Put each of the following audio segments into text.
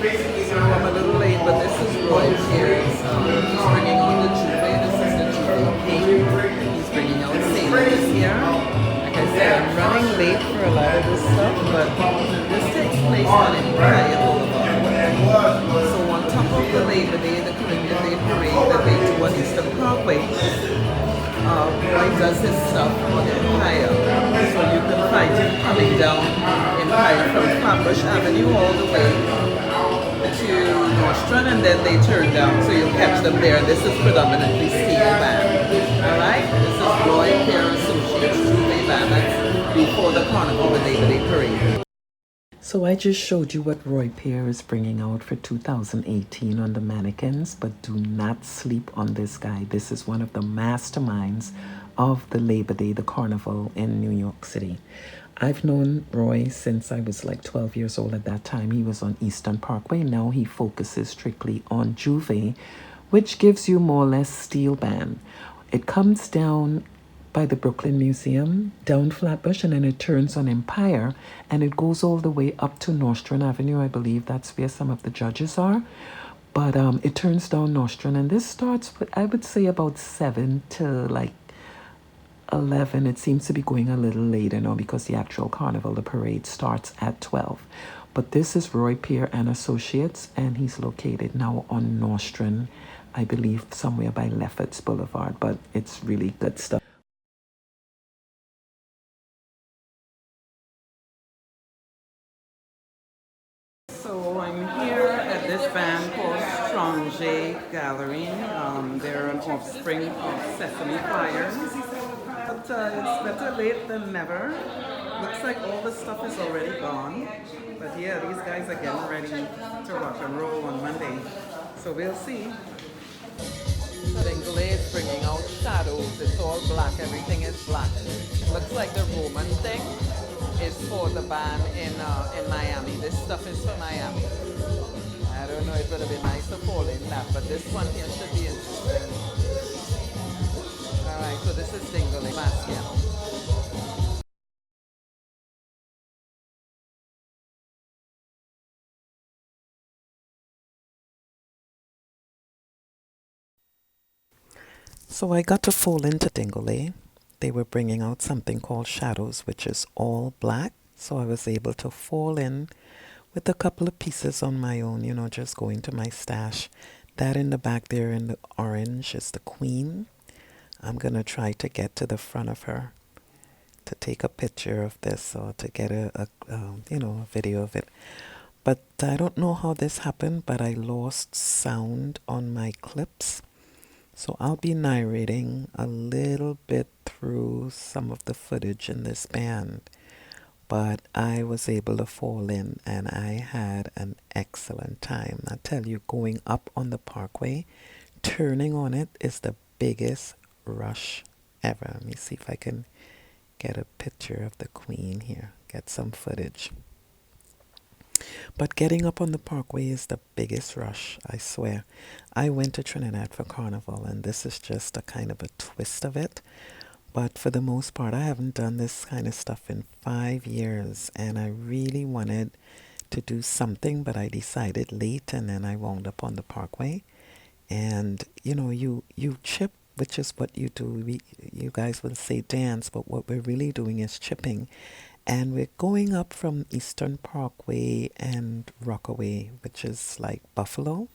So I'm a little late, but this is Roy here. He's bringing out the Juve. This is the Juve cake. He's bringing out Sailor this year. Like I said, I'm running late for a lot of this stuff, but this takes place on Empire Boulevard. So on top of the Labor Day, the Caribbean Day Parade that they do on Eastern Parkway, Roy does his stuff on Empire. So you can find him coming down Empire from Flatbush Avenue all the way to Nostrand, and then they turn down, so you'll catch them there. This is predominantly steel band. Alright, this is Roy Care Associates Juve Band. That's before the Carnival, the Labor Day Parade. So I just showed you what Roy Pear is bringing out for 2018 on the mannequins, but do not sleep on this guy. This is one of the masterminds of the Labor Day, the Carnival in New York City. I've known Roy since I was like 12 years old. At that time, he was on Eastern Parkway. Now he focuses strictly on Juve, which gives you more or less steel band. It comes down by the Brooklyn Museum, down Flatbush, and then it turns on Empire, and it goes all the way up to Nostrand Avenue. I believe that's where some of the judges are. But it turns down Nostrand, and this starts with, I would say, about 7 to like 11. It seems to be going a little later now because the actual carnival, the parade, starts at 12. But this is Roy Pear and Associates, and he's located now on Nostrand, I believe somewhere by Lefferts Boulevard, but it's really good stuff. So I'm here at this band called Strange Gallery. They're an offspring of Sesame Fire. But it's better late than never. Looks like all the stuff is already gone. But yeah, these guys are getting ready to rock and roll on Monday. So we'll see. Dingley is bringing out shadows. It's all black. Everything is black. Looks like the Roman thing is for the band in Miami. This stuff is for Miami. I don't know if it would have been nice to fall in that, but this one here should be interesting. Alright, so this is Dingley Basquiat. So I got to fall into Dingley. They were bringing out something called Shadows, which is all black. So I was able to fall in with a couple of pieces on my own, you know, just going to my stash. That in the back there in the orange is the Queen. I'm going to try to get to the front of her to take a picture of this or to get a video of it. But I don't know how this happened, but I lost sound on my clips. So I'll be narrating a little bit through some of the footage in this band. But I was able to fall in and I had an excellent time. I tell you, going up on the parkway, turning on it is the biggest rush ever. Let me see if I can get a picture of the Queen here, get some footage. But getting up on the parkway is the biggest rush, I swear. I went to Trinidad for Carnival, and this is just a kind of a twist of it. But for the most part, I haven't done this kind of stuff in 5 years, and I really wanted to do something, but I decided late, and then I wound up on the parkway. And, you know, you chip, which is what you do. You guys will say dance, but what we're really doing is chipping. And we're going up from Eastern Parkway and Rockaway, which is like Buffalo,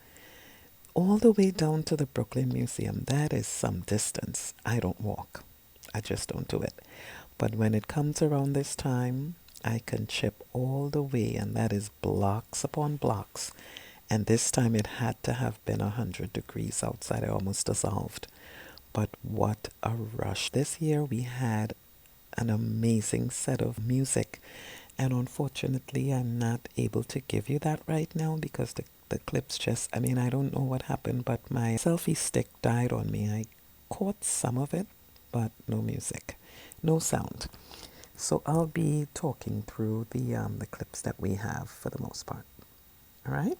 all the way down to the Brooklyn Museum. That is some distance. I don't walk. I just don't do it. But when it comes around this time, I can chip all the way, and that is blocks upon blocks. And this time it had to have been 100 degrees outside. I almost dissolved. But what a rush. This year we had an amazing set of music, and unfortunately I'm not able to give you that right now because the clips just, I don't know what happened, but my selfie stick died on me. I caught some of it, but no music, no sound. So I'll be talking through the clips that we have for the most part. All right.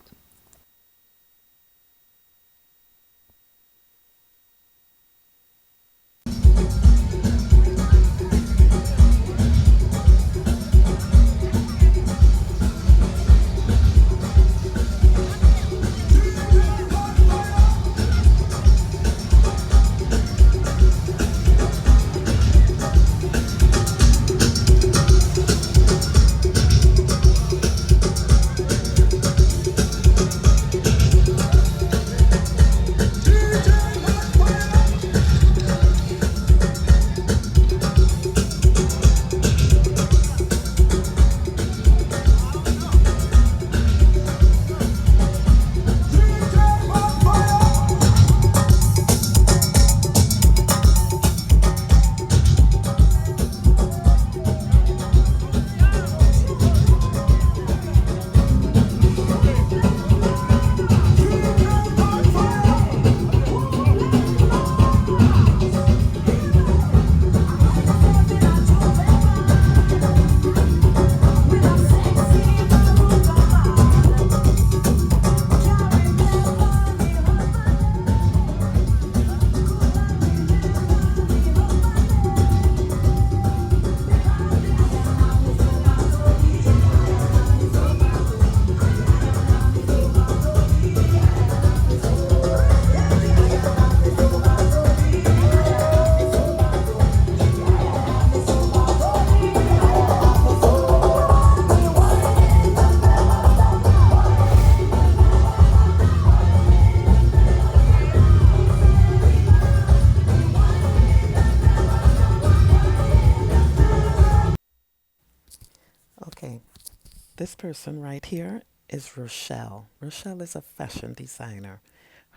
person right here is Rochelle. Rochelle is a fashion designer.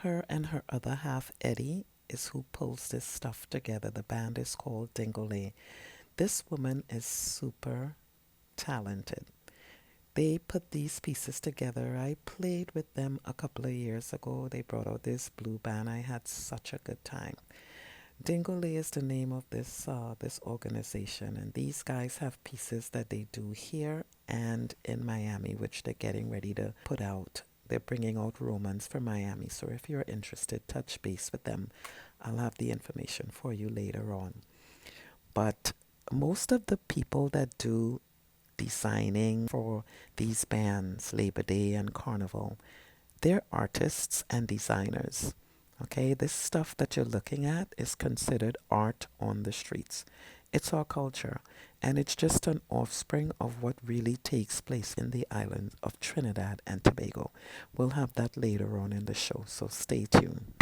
Her and her other half, Eddie, is who pulls this stuff together. The band is called Dingole. This woman is super talented. They put these pieces together. I played with them a couple of years ago. They brought out this blue band. I had such a good time. Dingole is the name of this organization, and these guys have pieces that they do here and in Miami, which they're getting ready to put out. They're bringing out Romans for Miami, so if you're interested, touch base with them. I'll have the information for you later on. But most of the people that do designing for these bands, Labor Day and Carnival, they're artists and designers. Okay, this stuff that you're looking at is considered art on the streets. It's our culture, and it's just an offspring of what really takes place in the island of Trinidad and Tobago. We'll have that later on in the show, so stay tuned.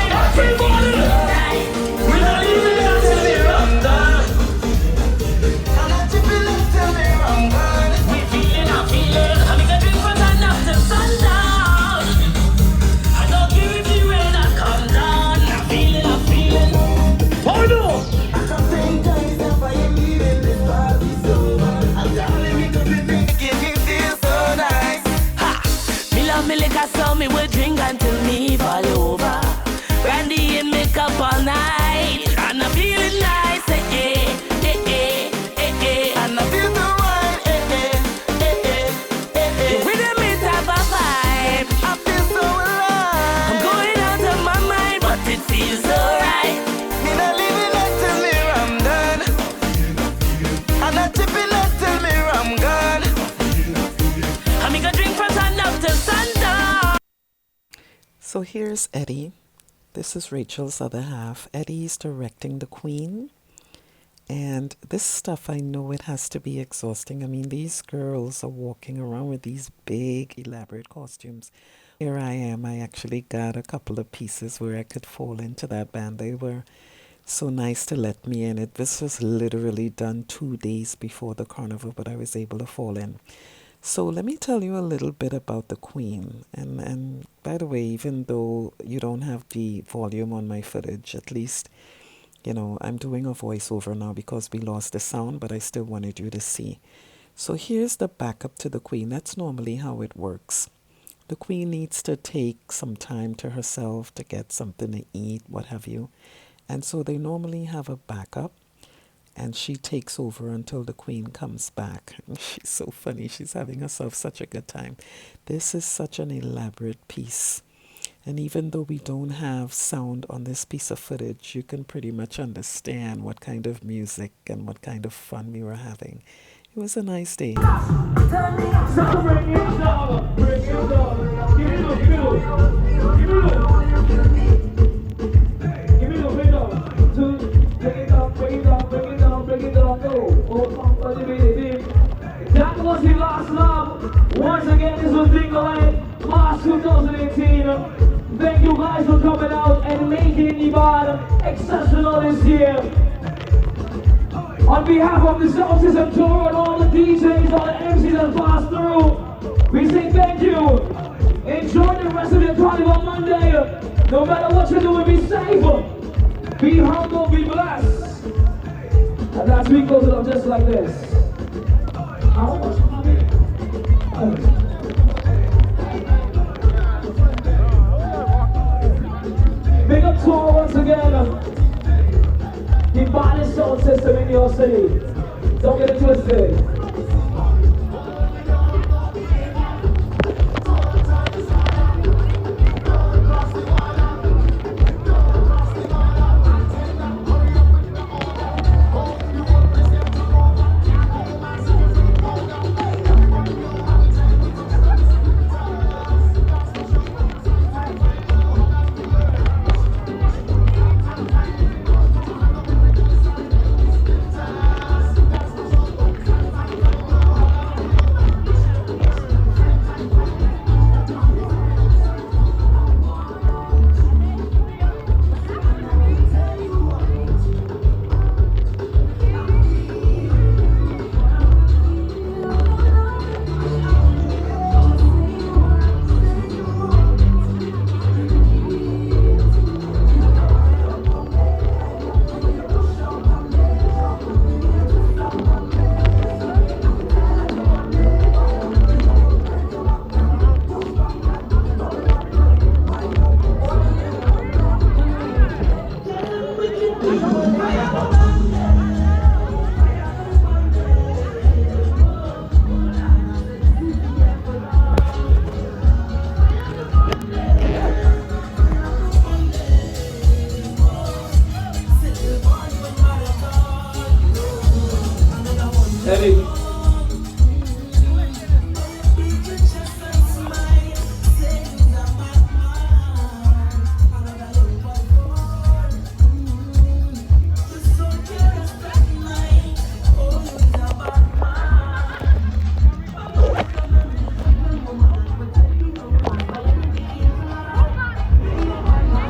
So me will drink until me fall over. Brandy and makeup all night, and I'm feeling nice, eh, eh, eh, eh, eh, eh. And I feel the wine, eh, eh, eh, eh, eh, eh. With a mid type of vibe, I feel so alive. I'm going out of my mind, but it feels alright. Me not living until me I'm done. I'm not tipping until me I'm gone. I'm gonna drink from sun up to sundown. So here's Eddie. This is Rachel's other half. Eddie's directing the Queen. And this stuff, I know it has to be exhausting. I mean, these girls are walking around with these big, elaborate costumes. Here I am. I actually got a couple of pieces where I could fall into that band. They were so nice to let me in. This was literally done 2 days before the carnival, but I was able to fall in. So let me tell you a little bit about the Queen. And by the way, even though you don't have the volume on my footage, at least, you know, I'm doing a voiceover now because we lost the sound, but I still wanted you to see. So here's the backup to the Queen. That's normally how it works. The Queen needs to take some time to herself to get something to eat, what have you. And so they normally have a backup. And she takes over until the Queen comes back. She's so funny. She's having herself such a good time. This is such an elaborate piece. And even though we don't have sound on this piece of footage, you can pretty much understand what kind of music and what kind of fun we were having. It was a nice day. That was the last love. Once again, this was Dingole, March 2018. Thank you guys for coming out and making Nevada exceptional this year. On behalf of the Sound System Tour and all the DJs, all the MCs that passed through, we say thank you. Enjoy the rest of your Carnival Monday. No matter what you're doing, be safe, be humble, be blessed. And last week goes it up just like this. Big up tour once again. The baddest sound system in your city. Don't get it twisted.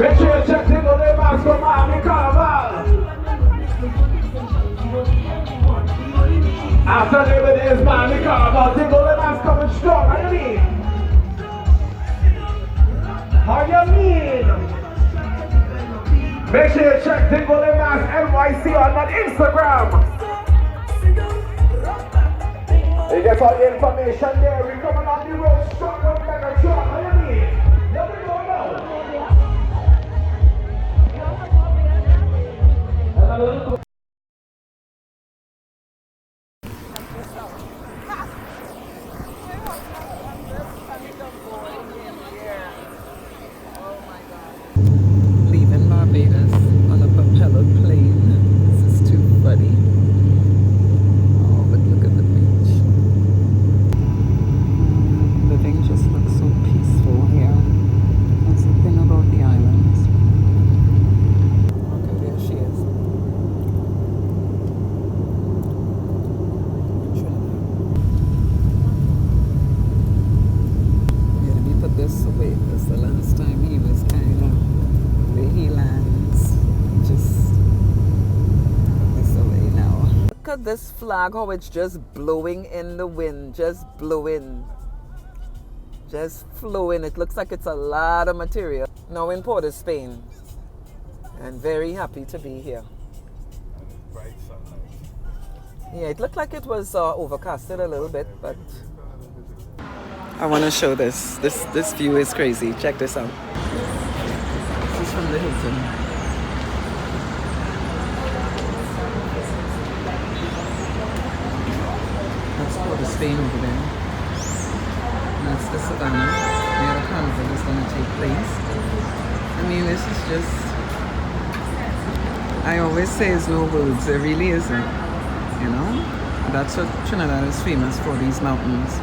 Make sure you check Tingle the Mask for Miami Carnival. After Labor Day is Miami Carnival, Tingle the Mask coming strong. How you mean? How you mean? Make sure you check Tingle the Mask NYC on that Instagram. You get all the information there. We're coming on the road strong, no better truck. How you mean? Let me go now. Leaving Barbados on a propeller plane. This is too funny. Oh, but look at the beach. Living just looks so peaceful here. That's the thing about the islands. Okay, there she is. Yeah, let me put this away because the last time he was kind of where he lands. Just put this away now. Look at this flag, how it's just blowing in the wind, just blowing. Just flowing. It looks like it's a lot of material. Now in Port of Spain. And very happy to be here. Bright sunlight. Yeah, it looked like it was overcasted a little bit, but I want to show this. This view is crazy. Check this out. This is from the Hilton. That's Port of Spain over there. That's the Savannah, where the Carnival is going to take place. I mean, this is just, I always say it's no words, it really isn't, you know? That's what Trinidad is famous for, these mountains.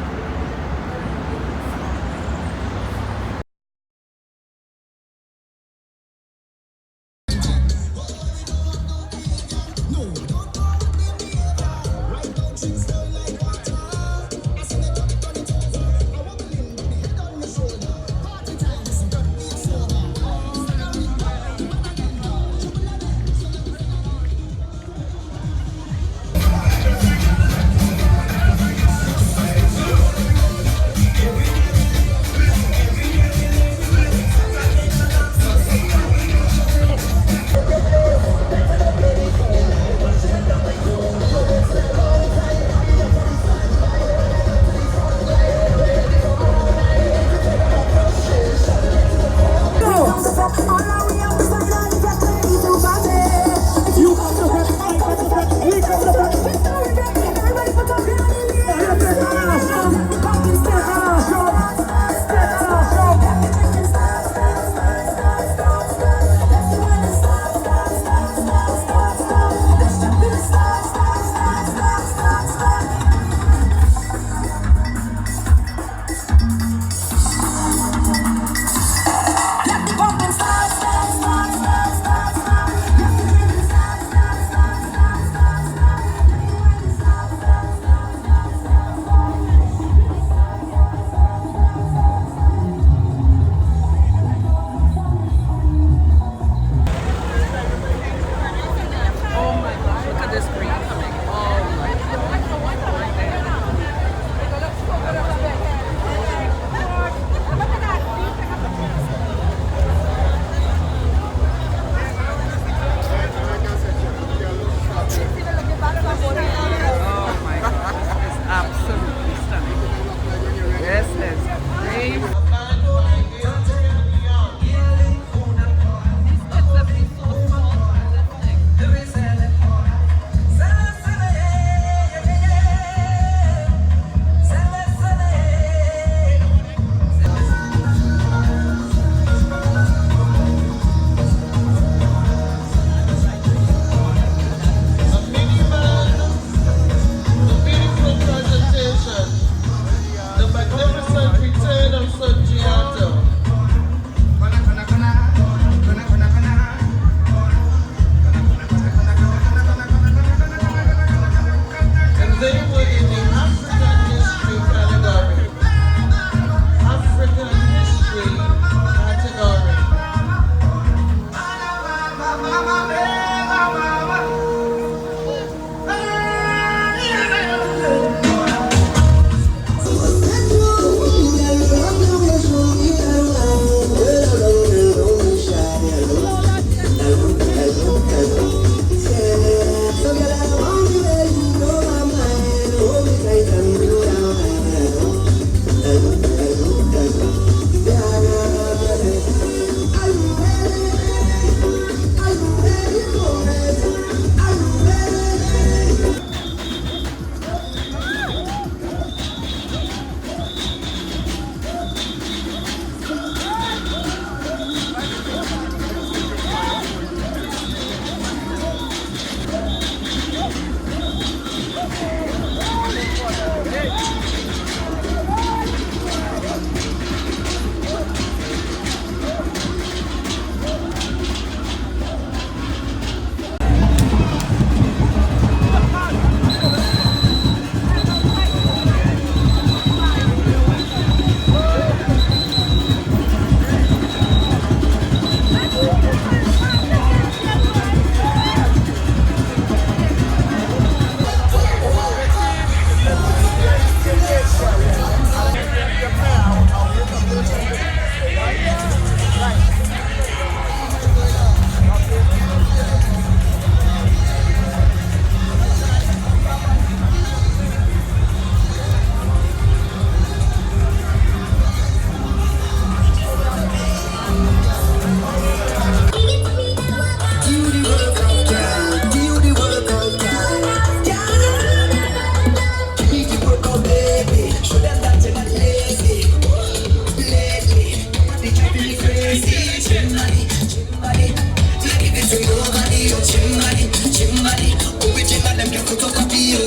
Original them can photocopy you.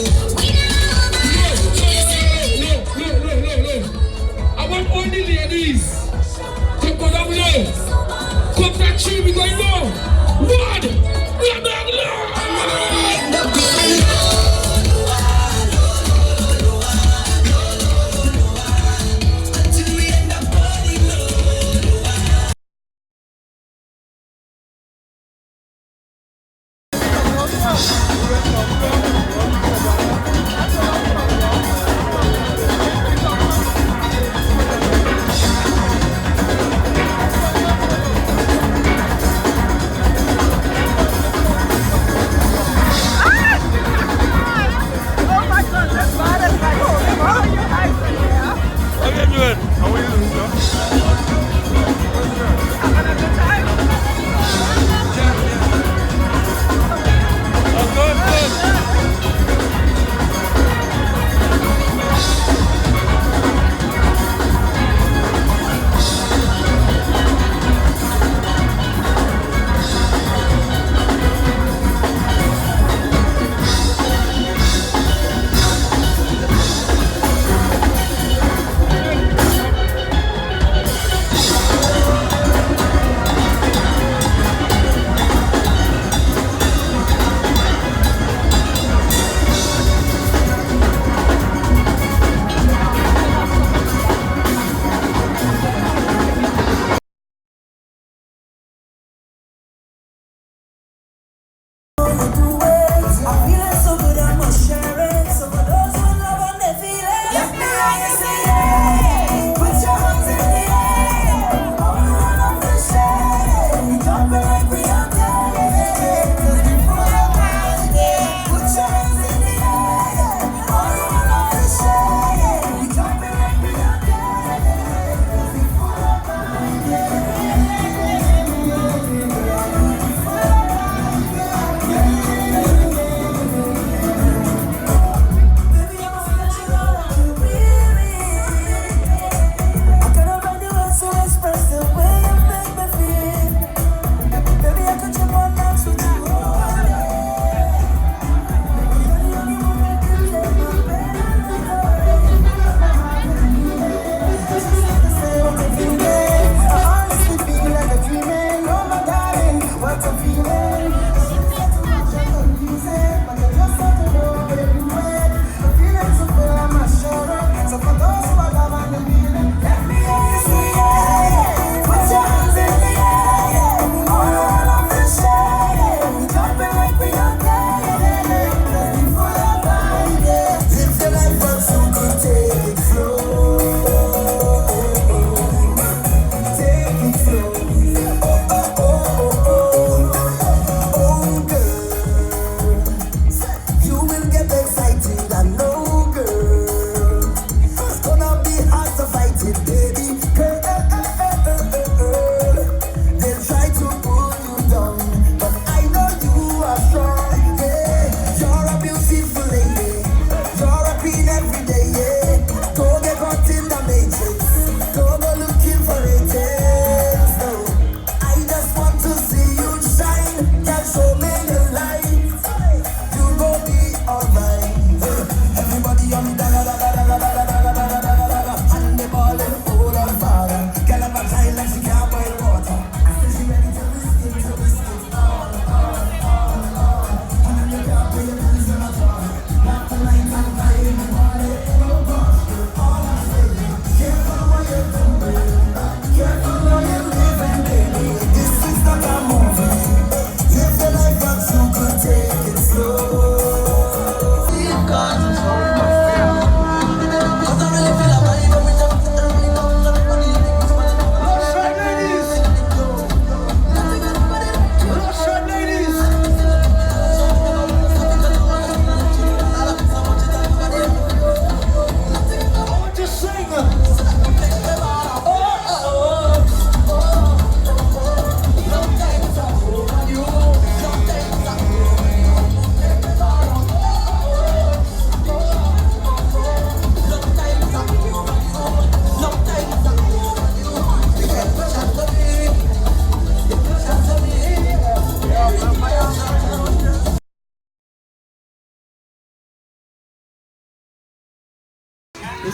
I want all the ladies to go down low. Come that tree, we going low. One, we are down low.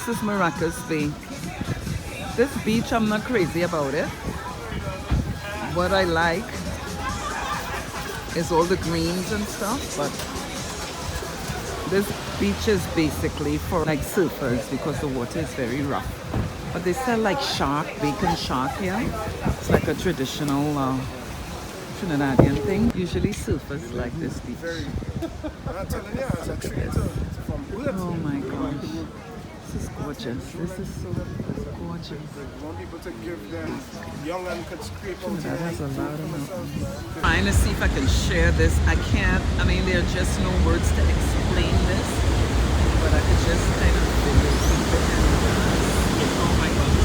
This is Maracas Bay. This beach, I'm not crazy about it. What I like is all the greens and stuff, but this beach is basically for like surfers because the water is very rough. But they sell like shark, bacon shark here. It's like a traditional Trinidadian thing. Usually surfers like this beach. Oh my gosh. This is gorgeous. This is so gorgeous. Trinidad has a lot of mountains. Trying to see if I can share this. I can't, I mean, there are just no words to explain this, but I could just kind of video keep it and oh my gosh.